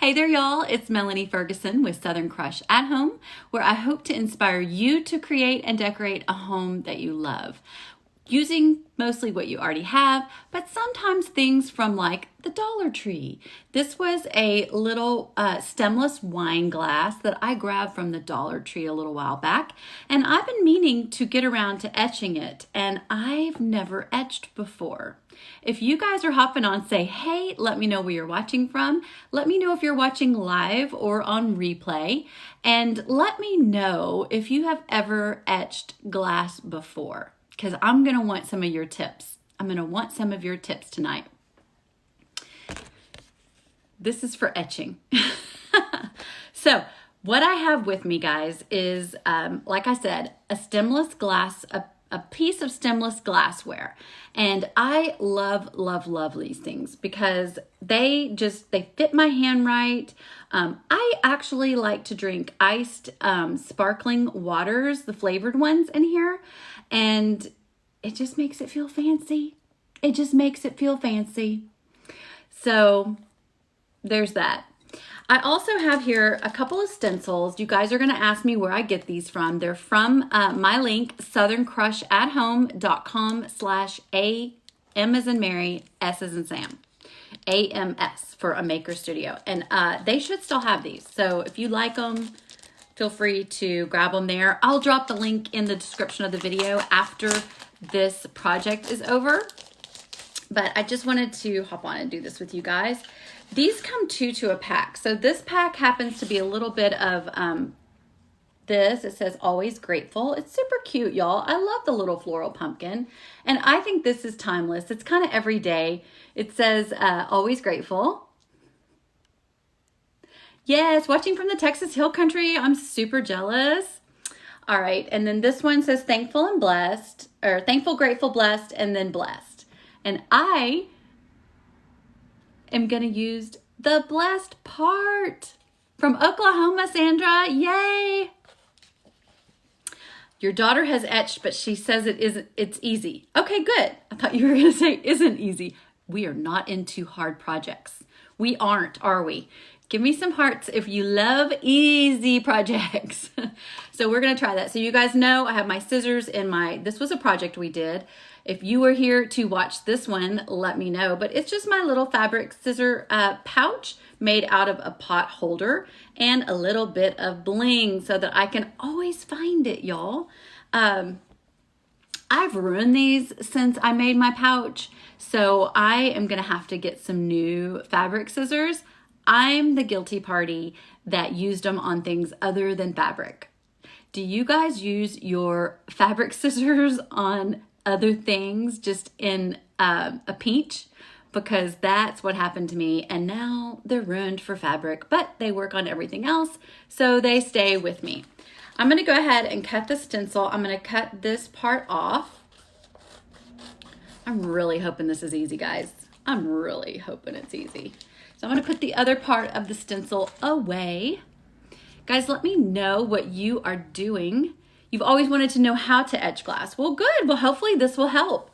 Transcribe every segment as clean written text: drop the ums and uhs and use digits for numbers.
Hey there, y'all. It's Melanie Ferguson with Southern Crush at Home, where I hope to inspire you to create and decorate a home that you love, using mostly what you already have, but sometimes things from like the Dollar Tree. This was a little stemless wine glass that I grabbed from the Dollar Tree a little while back, and I've been meaning to get around to etching it, and I've never etched before. If you guys are hopping on, say, hey, let me know where you're watching from. Let me know if you're watching live or on replay. And let me know if you have ever etched glass before, because I'm going to want some of your tips. I'm going to want some of your tips tonight. This is for etching. So what I have with me, guys, is, like I said, a stemless glass, a piece of stemless glassware. And I love, love, love these things because they fit my hand right. I actually like to drink iced sparkling waters, the flavored ones in here. And it just makes it feel fancy. It just makes it feel fancy. So there's that. I also have here a couple of stencils. You guys are going to ask me where I get these from. They're from my link, southerncrushathome.com/A, M as in Mary, S as in Sam. AMS for a maker studio. And they should still have these. So if you like them, feel free to grab them there. I'll drop the link in the description of the video after this project is over. But I just wanted to hop on and do this with you guys. These come two to a pack. So this pack happens to be a little bit of this. It says always grateful. It's super cute, y'all. I love the little floral pumpkin. And I think this is timeless. It's kind of everyday. It says always grateful. Yes, watching from the Texas Hill Country. I'm super jealous. All right. And then this one says thankful and blessed, or thankful, grateful, blessed, and then blessed. And I am going to use the blessed part from Oklahoma, Sandra. Yay! Your daughter has etched, but she says it's easy. Okay, good. I thought you were going to say isn't easy. We are not into hard projects. We aren't, are we? Give me some hearts if you love easy projects. So we're going to try that. So you guys know I have my scissors in this was a project we did. If you were here to watch this one, let me know. But it's just my little fabric scissor pouch made out of a pot holder and a little bit of bling so that I can always find it, y'all. I've ruined these since I made my pouch, so I am going to have to get some new fabric scissors. I'm the guilty party that used them on things other than fabric. Do you guys use your fabric scissors on other things just in a pinch? Because that's what happened to me, and now they're ruined for fabric, but they work on everything else, so they stay with me. I'm going to go ahead and cut the stencil. I'm going to cut this part off. I'm really hoping this is easy, guys. I'm really hoping it's easy. So I'm going to put the other part of the stencil away. Guys, let me know what you are doing. You've always wanted to know how to etch glass. Well, good. Well, hopefully this will help.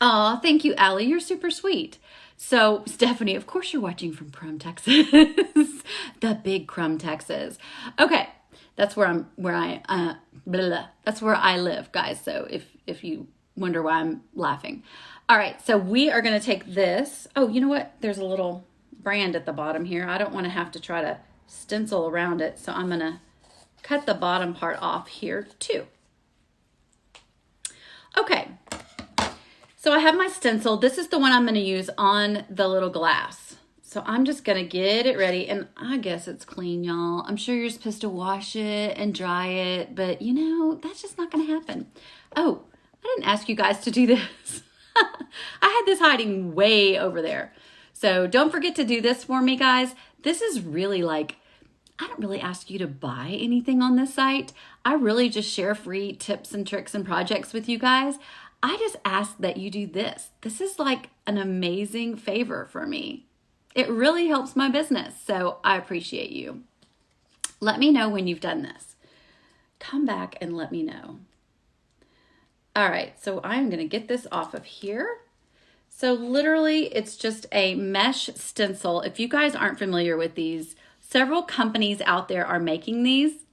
Aw, thank you, Allie. You're super sweet. So, Stephanie, of course you're watching from Crum, Texas. The big Crum, Texas. Okay, that's where that's where I live, guys. So if you wonder why I'm laughing. All right, so we are going to take this. Oh, you know what? There's a little brand at the bottom here. I don't want to have to try to stencil around it, so I'm going to cut the bottom part off here too. Okay, so I have my stencil. This is the one I'm going to use on the little glass. So I'm just going to get it ready, and I guess it's clean, y'all. I'm sure you're supposed to wash it and dry it, but you know, that's just not going to happen. Oh, I didn't ask you guys to do this. I had this hiding way over there. So don't forget to do this for me, guys. This is really like, I don't really ask you to buy anything on this site. I really just share free tips and tricks and projects with you guys. I just ask that you do this. This is like an amazing favor for me. It really helps my business, so I appreciate you. Let me know when you've done this. Come back and let me know. All right, so I'm gonna get this off of here. So literally it's just a mesh stencil. If you guys aren't familiar with these, several companies out there are making these.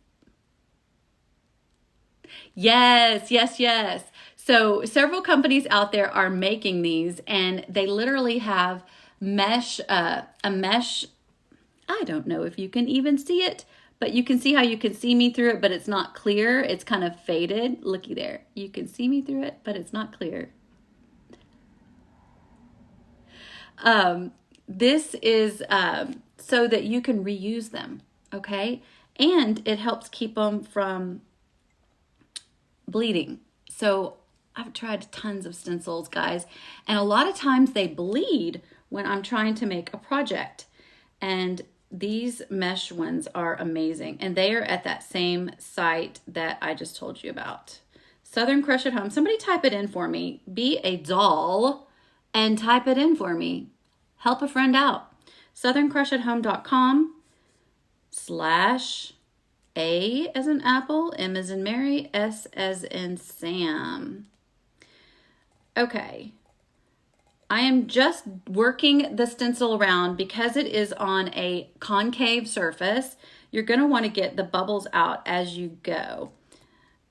Yes, yes, yes. So several companies out there are making these, and they literally have mesh, a mesh. I don't know if you can even see it, but you can see how you can see me through it, but it's not clear. It's kind of faded. Looky there. You can see me through it, but it's not clear. This is so that you can reuse them, okay? And it helps keep them from bleeding. So I've tried tons of stencils, guys, and a lot of times they bleed when I'm trying to make a project. And these mesh ones are amazing, and they are at that same site that I just told you about. Southern Crush at Home. Somebody type it in for me. Be a doll and type it in for me. Help a friend out. southerncrushathome.com/A as in apple, M as in Mary, S as in Sam. Okay. I am just working the stencil around because it is on a concave surface. You're going to want to get the bubbles out as you go.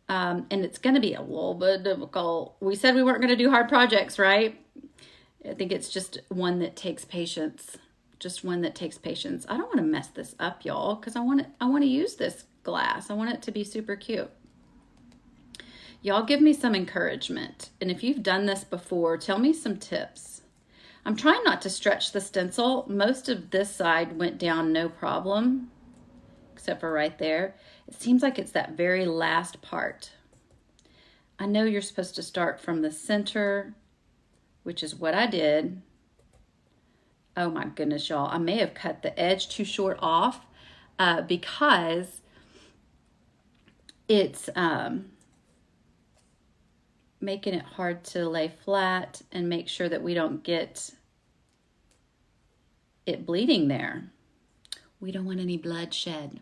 And it's going to be a little bit difficult. We said we weren't going to do hard projects, right? I think it's just one that takes patience. Just one that takes patience. I don't want to mess this up, y'all, because I want to use this glass. I want it to be super cute. Y'all give me some encouragement. And if you've done this before, tell me some tips. I'm trying not to stretch the stencil. Most of this side went down no problem, except for right there. It seems like it's that very last part. I know you're supposed to start from the center, which is what I did. Oh my goodness, y'all. I may have cut the edge too short off because it's making it hard to lay flat and make sure that we don't get it bleeding there. We don't want any bloodshed.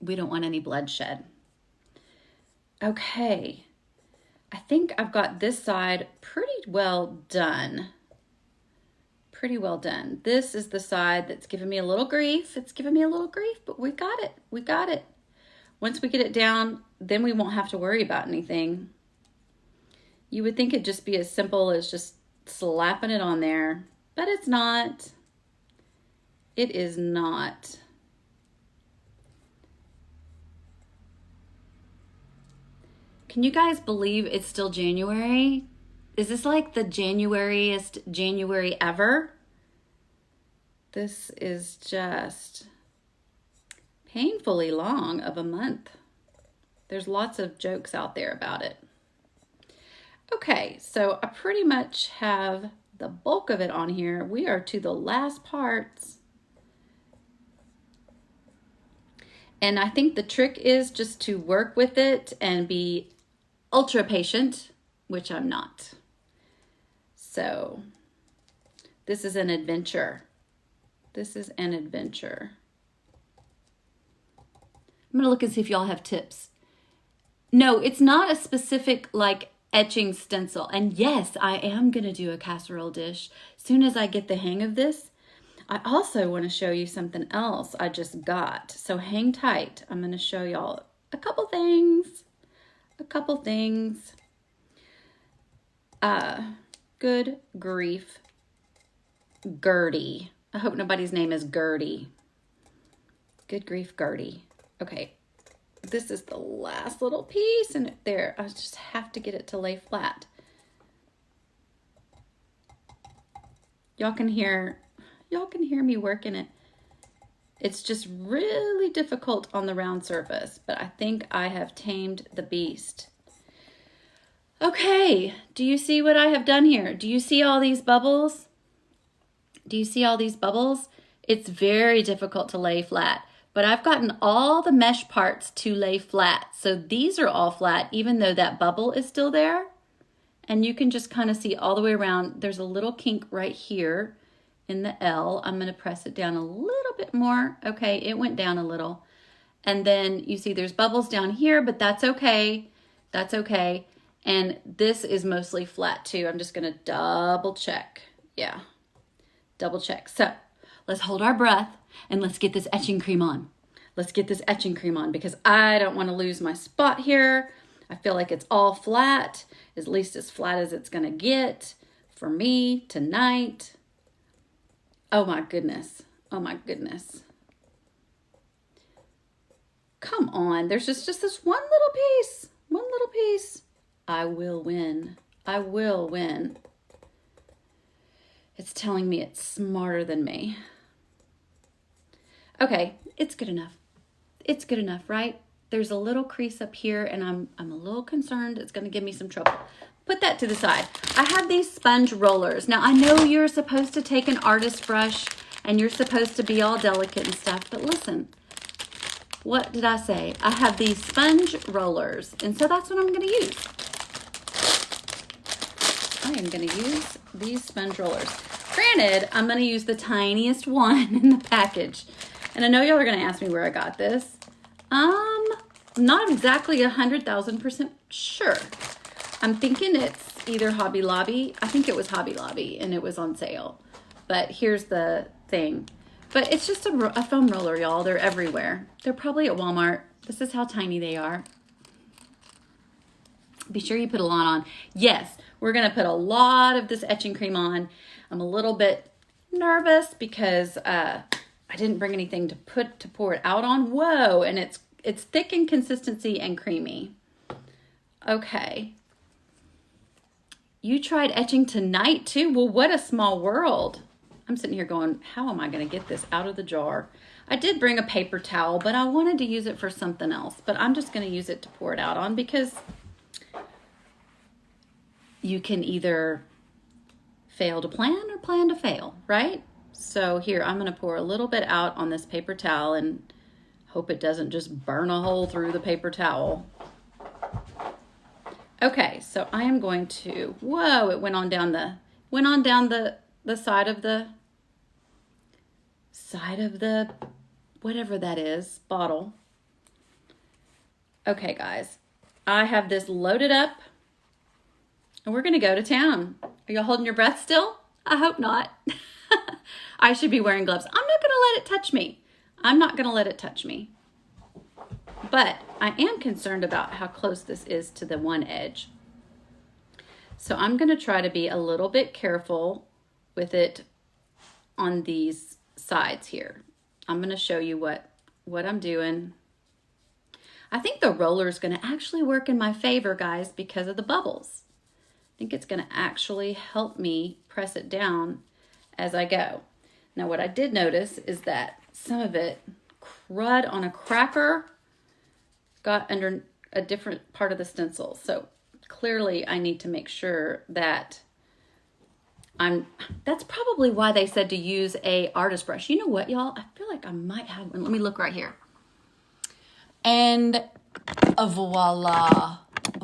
We don't want any bloodshed. Okay. I think I've got this side pretty well done. Pretty well done. This is the side that's giving me a little grief. It's giving me a little grief, but we got it. We got it. Once we get it down, then we won't have to worry about anything. You would think it'd just be as simple as just slapping it on there, but it's not. It is not. Can you guys believe it's still January? Is this like the Januariest January ever? This is just painfully long of a month. There's lots of jokes out there about it. Okay, so I pretty much have the bulk of it on here. We are to the last parts. And I think the trick is just to work with it and be ultra patient, which I'm not. So this is an adventure. This is an adventure. I'm gonna look and see if y'all have tips. No, it's not a specific like etching stencil. And yes, I am gonna do a casserole dish as soon as I get the hang of this. I also want to show you something else I just got. So hang tight. I'm gonna show y'all a couple things. Good grief, Gertie. I hope nobody's name is Gertie. Good grief, Gertie. Okay, this is the last little piece, and there, I just have to get it to lay flat. Y'all can hear me working it. It's just really difficult on the round surface, but I think I have tamed the beast. Okay, do you see what I have done here? Do you see all these bubbles? Do you see all these bubbles? It's very difficult to lay flat, but I've gotten all the mesh parts to lay flat. So these are all flat, even though that bubble is still there. And you can just kind of see all the way around. There's a little kink right here in the L. I'm going to press it down a little bit more. Okay, it went down a little. And then you see there's bubbles down here, but that's okay. That's okay. And this is mostly flat too. I'm just going to double check. Yeah, double check. So let's hold our breath and let's get this etching cream on. Let's get this etching cream on because I don't want to lose my spot here. I feel like it's all flat, at least as flat as it's gonna get for me tonight. Oh my goodness. Oh my goodness. Come on, there's just this one little piece. One little piece. I will win. I will win. It's telling me it's smarter than me. Okay, it's good enough. It's good enough, right? There's a little crease up here and I'm a little concerned it's gonna give me some trouble. Put that to the side. I have these sponge rollers. Now I know you're supposed to take an artist brush and you're supposed to be all delicate and stuff, but listen, what did I say? I have these sponge rollers, and so that's what I'm gonna use. I am gonna use these sponge rollers. Granted, I'm gonna use the tiniest one in the package. And I know y'all are gonna ask me where I got this. Not exactly 100,000% sure. I'm thinking it's either Hobby Lobby. I think it was Hobby Lobby and it was on sale. But here's the thing. But it's just a foam roller, y'all. They're everywhere. They're probably at Walmart. This is how tiny they are. Be sure you put a lot on. Yes, we're gonna put a lot of this etching cream on. I'm a little bit nervous because I didn't bring anything to pour it out on. Whoa, and it's thick in consistency and creamy. Okay. You tried etching tonight too? Well, what a small world. I'm sitting here going, how am I gonna get this out of the jar? I did bring a paper towel, but I wanted to use it for something else. But I'm just gonna use it to pour it out on because you can either fail to plan or plan to fail, right? So here, I'm gonna pour a little bit out on this paper towel and hope it doesn't just burn a hole through the paper towel. Okay, so I am going to, whoa, it went on down the side of the, whatever that is, bottle. Okay, guys, I have this loaded up and we're gonna go to town. Are y'all holding your breath still? I hope not. I should be wearing gloves. I'm not gonna let it touch me. I'm not gonna let it touch me. But I am concerned about how close this is to the one edge. So I'm gonna try to be a little bit careful with it on these sides here. I'm gonna show you what I'm doing. I think the roller is gonna actually work in my favor, guys, because of the bubbles. I think it's gonna actually help me press it down as I go. Now what I did notice is that some of it crud on a cracker got under a different part of the stencil. So clearly I need to make sure that that's probably why they said to use a artist brush. You know what, y'all? I feel like I might have one. Let me look right here. And voila,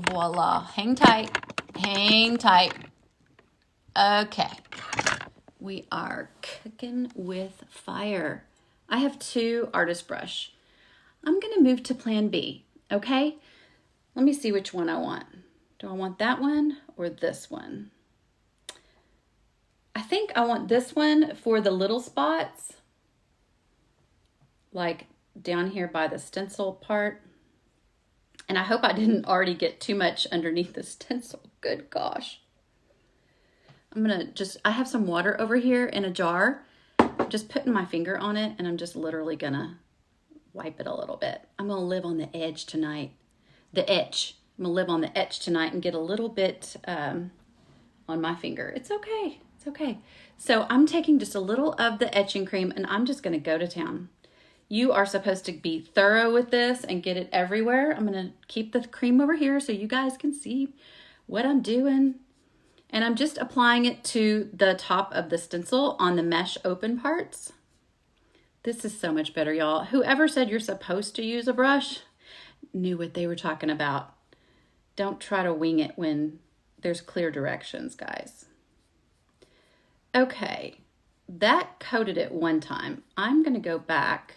voila. Hang tight, hang tight. Okay. We are cooking with fire. I have 2 artist brush. I'm gonna move to plan B, okay? Let me see which one I want. Do I want that one or this one? I think I want this one for the little spots, like down here by the stencil part. And I hope I didn't already get too much underneath the stencil. Good gosh. I'm gonna I have some water over here in a jar. Just putting my finger on it and I'm just literally gonna wipe it a little bit. I'm gonna live on the edge tonight. The etch. I'm gonna live on the etch tonight and get a little bit on my finger. It's okay, it's okay. So I'm taking just a little of the etching cream and I'm just gonna go to town. You are supposed to be thorough with this and get it everywhere. I'm gonna keep the cream over here so you guys can see what I'm doing. And I'm just applying it to the top of the stencil on the mesh open parts. This is so much better, y'all. Whoever said you're supposed to use a brush knew what they were talking about. Don't try to wing it when there's clear directions, guys. Okay, that coated it one time. I'm gonna go back.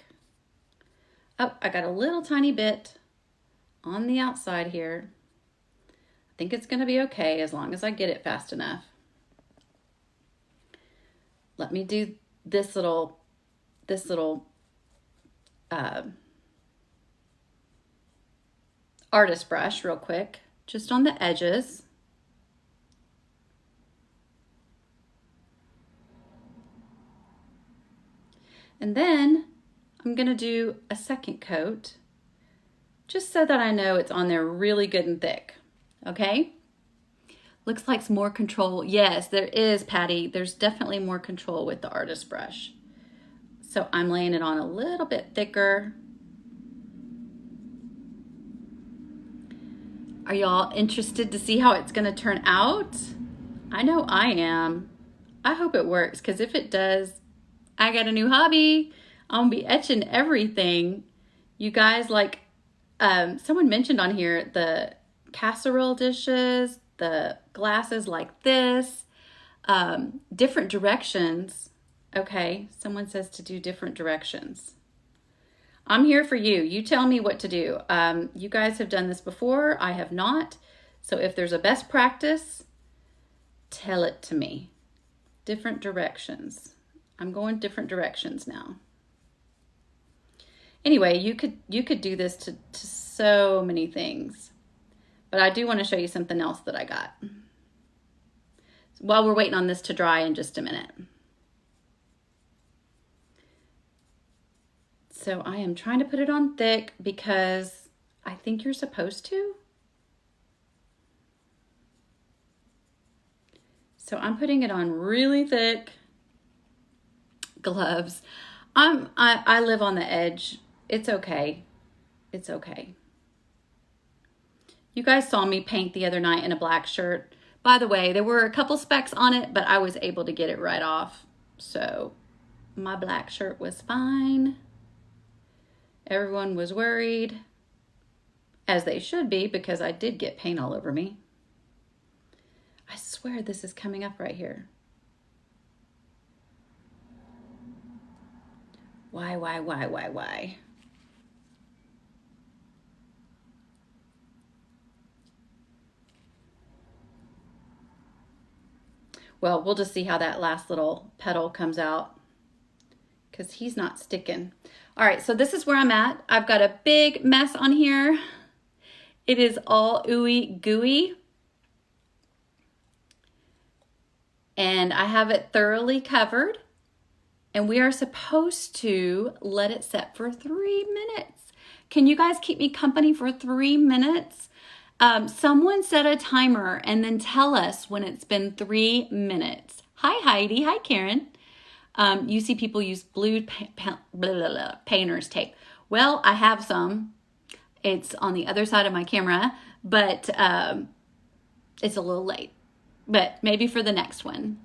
Oh, I got a little tiny bit on the outside here. I think it's gonna be okay as long as I get it fast enough. let me do this little artist brush real quick, just on the edges. And then I'm gonna do a second coat, just so that I know it's on there really good and thick, okay? Looks like some more control. Yes, there is, Patty. There's definitely more control with the artist brush. So I'm laying it on a little bit thicker. Are y'all interested to see how it's gonna turn out? I know I am. I hope it works, because if it does, I got a new hobby. I'm gonna be etching everything. You guys, like, someone mentioned on here the casserole dishes, the glasses like this, different directions. Okay, someone says to do different directions. I'm here for you. You tell me what to do. You guys have done this before. I have not. So if there's a best practice, tell it to me. Different directions. I'm going different directions now. Anyway, you could do this to so many things. But I do want to show you something else that I got. While we're waiting on this to dry in just a minute. So I am trying to put it on thick because I think you're supposed to. So I'm putting it on really thick. Gloves. I live on the edge. It's okay. It's okay. You guys saw me paint the other night in a black shirt. By the way, there were a couple specks on it, but I was able to get it right off. So my black shirt was fine. Everyone was worried, as they should be, because I did get paint all over me. I swear this is coming up right here. Why? Well, we'll just see how that last little petal comes out, because he's not sticking. All right, so this is where I'm at. I've got a big mess on here. It is all ooey gooey. And I have it thoroughly covered. And we are supposed to let it set for 3 minutes. Can you guys keep me company for 3 minutes? Someone set a timer and then tell us when it's been 3 minutes. Hi, Heidi. Hi, Karen. You see people use blue painter's tape. Well, I have some. It's on the other side of my camera, but it's a little late. But maybe for the next one.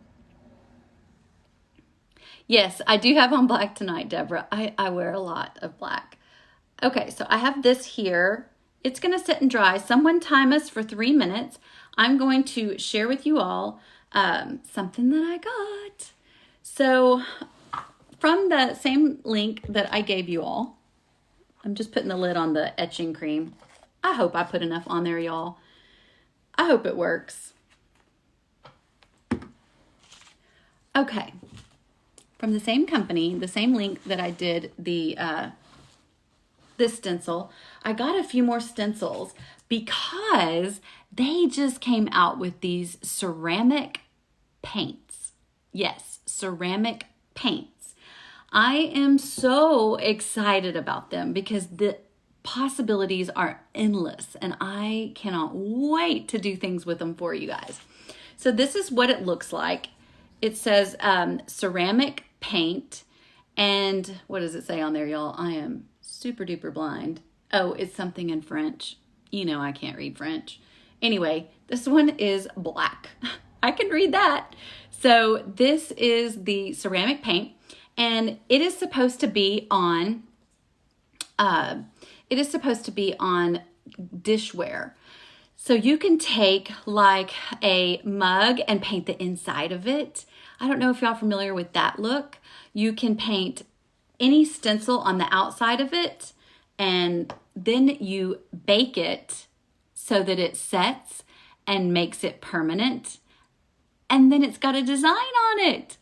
Yes, I do have on black tonight, Deborah. I wear a lot of black. Okay, so I have this here. It's going to sit and dry. Someone time us for 3 minutes. I'm going to share with you all something that I got. So from the same link that I gave you all, I'm just putting the lid on the etching cream. I hope I put enough on there, y'all. I hope it works. Okay. From the same company, the same link that I did the this stencil, I got a few more stencils because they just came out with these ceramic paints. Yes, ceramic paints. I am so excited about them because the possibilities are endless and I cannot wait to do things with them for you guys. So this is what it looks like. It says ceramic paint, and what does it say on there, y'all? I am super duper blind. Oh, it's something in French. You know I can't read French. Anyway, this one is black. I can read that. So this is the ceramic paint, and it is supposed to be on dishware. So you can take like a mug and paint the inside of it. I don't know if y'all are familiar with that look. You can paint any stencil on the outside of it, and then you bake it so that it sets and makes it permanent. And then it's got a design on it.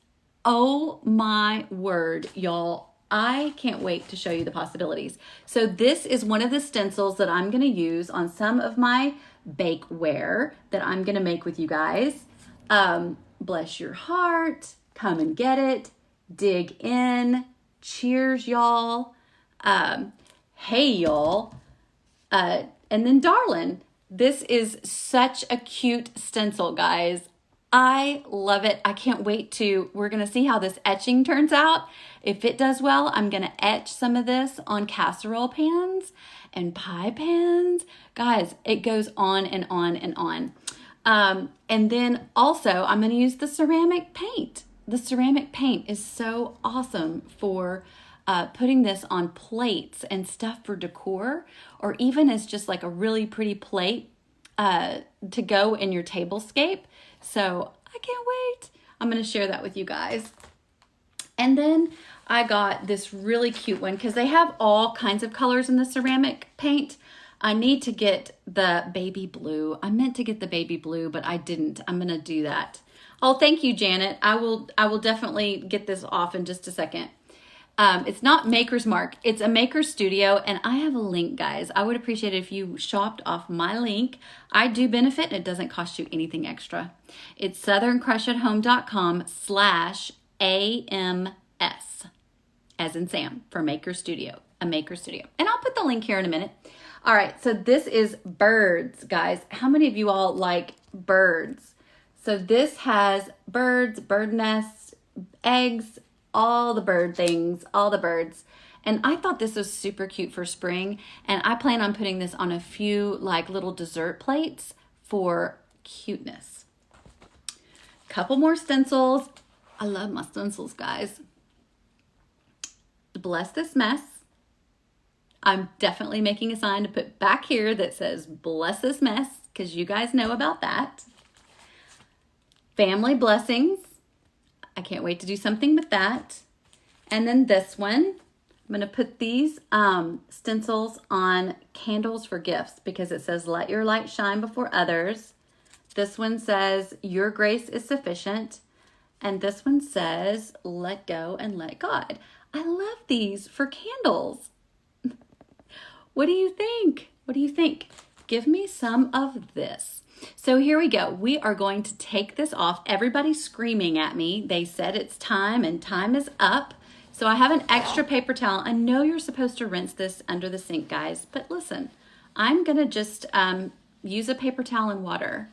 Oh my word, y'all. I can't wait to show you the possibilities. So this is one of the stencils that I'm going to use on some of my bakeware that I'm going to make with you guys. Bless your heart. Come and get it. Dig in. Cheers, y'all. Hey, y'all. And then darling, this is such a cute stencil, guys. I love it. I can't wait we're going to see how this etching turns out. If it does well, I'm going to etch some of this on casserole pans and pie pans. Guys, it goes on and on and on. And then also I'm going to use the ceramic paint. The ceramic paint is so awesome for putting this on plates and stuff for decor, or even as just like a really pretty plate to go in your tablescape. So I can't wait. I'm going to share that with you guys. And then I got this really cute one because they have all kinds of colors in the ceramic paint. I need to get the baby blue. I meant to get the baby blue, but I didn't. I'm going to do that. Oh, thank you, Janet. I will definitely get this off in just a second. It's not Maker's Mark. It's a Maker Studio, and I have a link, guys. I would appreciate it if you shopped off my link. I do benefit, and it doesn't cost you anything extra. It's southerncrushathome.com/AMS, as in Sam, for Maker Studio, a Maker Studio. And I'll put the link here in a minute. All right, so this is birds, guys. How many of you all like birds? So this has birds, bird nests, eggs, all the bird things, all the birds. And I thought this was super cute for spring. And I plan on putting this on a few like little dessert plates for cuteness. Couple more stencils. I love my stencils, guys. Bless this mess. I'm definitely making a sign to put back here that says bless this mess, because you guys know about that. Family blessings. I can't wait to do something with that. And then this one, I'm going to put these stencils on candles for gifts because it says, let your light shine before others. This one says, your grace is sufficient. And this one says, let go and let God. I love these for candles. What do you think? What do you think? Give me some of this. So here we go. We are going to take this off. Everybody's screaming at me. They said it's time and time is up. So I have an extra paper towel. I know you're supposed to rinse this under the sink, guys, but listen, I'm going to just use a paper towel and water.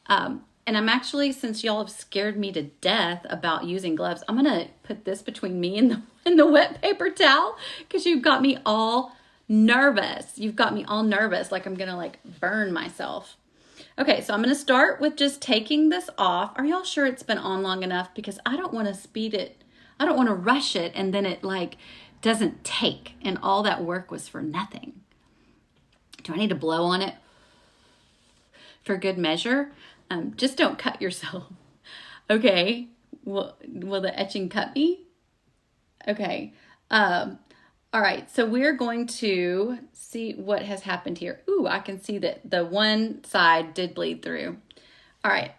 And I'm actually, since y'all have scared me to death about using gloves, I'm going to put this between me and the wet paper towel because you've got me all nervous. You've got me all nervous like I'm going to like burn myself. Okay, so I'm going to start with just taking this off. Are y'all sure it's been on long enough? Because I don't want to speed it. I don't want to rush it and then it like doesn't take and all that work was for nothing. Do I need to blow on it for good measure? Just don't cut yourself. Okay, will the etching cut me? Okay. All right, so we're going to see what has happened here. Ooh, I can see that the one side did bleed through. All right,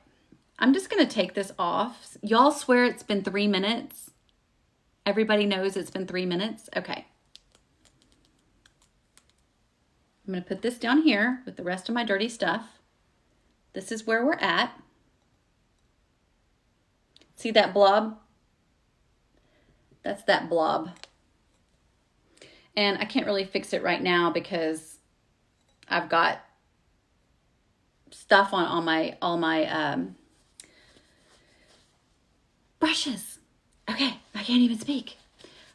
I'm just gonna take this off. Y'all swear it's been 3 minutes? Everybody knows it's been 3 minutes? Okay. I'm gonna put this down here with the rest of my dirty stuff. This is where we're at. See that blob? That's that blob. And I can't really fix it right now because I've got stuff on all my brushes. Okay, I can't even speak.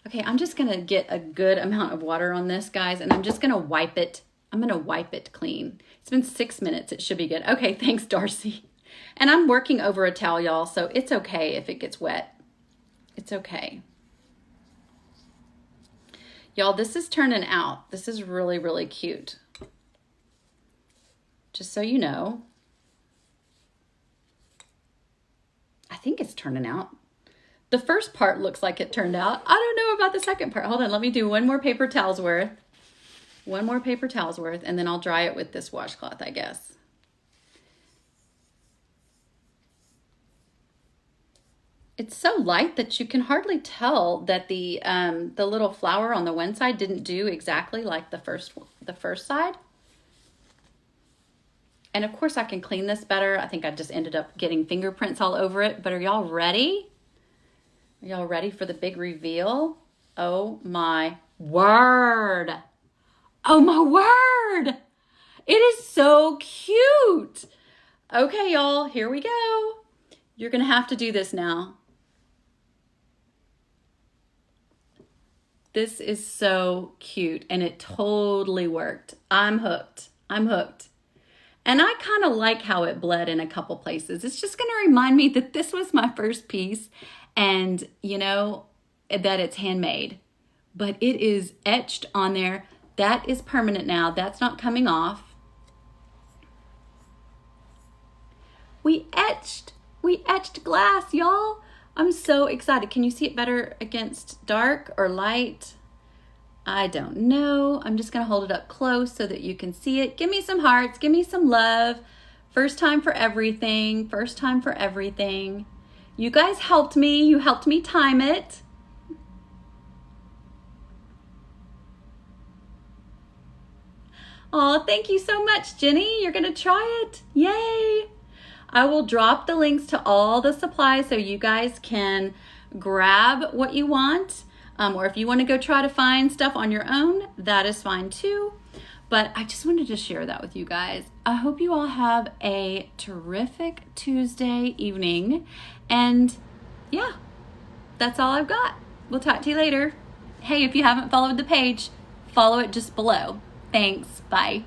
Okay, I'm just gonna get a good amount of water on this, guys, and I'm just gonna wipe it. I'm gonna wipe it clean. It's been 6 minutes, it should be good. Okay, thanks, Darcy. And I'm working over a towel, y'all, so it's okay if it gets wet. It's okay. Y'all, this is turning out. This is really, really cute. Just so you know. I think it's turning out. The first part looks like it turned out. I don't know about the second part. Hold on, let me do one more paper towel's worth. One more paper towel's worth, and then I'll dry it with this washcloth, I guess. It's so light that you can hardly tell that the little flower on the one side didn't do exactly like the first side. And of course I can clean this better. I think I just ended up getting fingerprints all over it. But are y'all ready? Are y'all ready for the big reveal? Oh my word. Oh my word. It is so cute. Okay, y'all, here we go. You're gonna have to do this now. This is so cute and it totally worked. I'm hooked. I'm hooked. And I kind of like how it bled in a couple places. It's just going to remind me that this was my first piece and, you know, that it's handmade. But it is etched on there. That is permanent now. That's not coming off. We etched glass, y'all. I'm so excited. Can you see it better against dark or light? I don't know. I'm just going to hold it up close so that you can see it. Give me some hearts. Give me some love. First time for everything. First time for everything. You guys helped me. You helped me time it. Oh, thank you so much, Jenny. You're going to try it. Yay. I will drop the links to all the supplies so you guys can grab what you want. Or if you want to go try to find stuff on your own, that is fine too. But I just wanted to share that with you guys. I hope you all have a terrific Tuesday evening. And yeah, that's all I've got. We'll talk to you later. Hey, if you haven't followed the page, follow it just below. Thanks. Bye.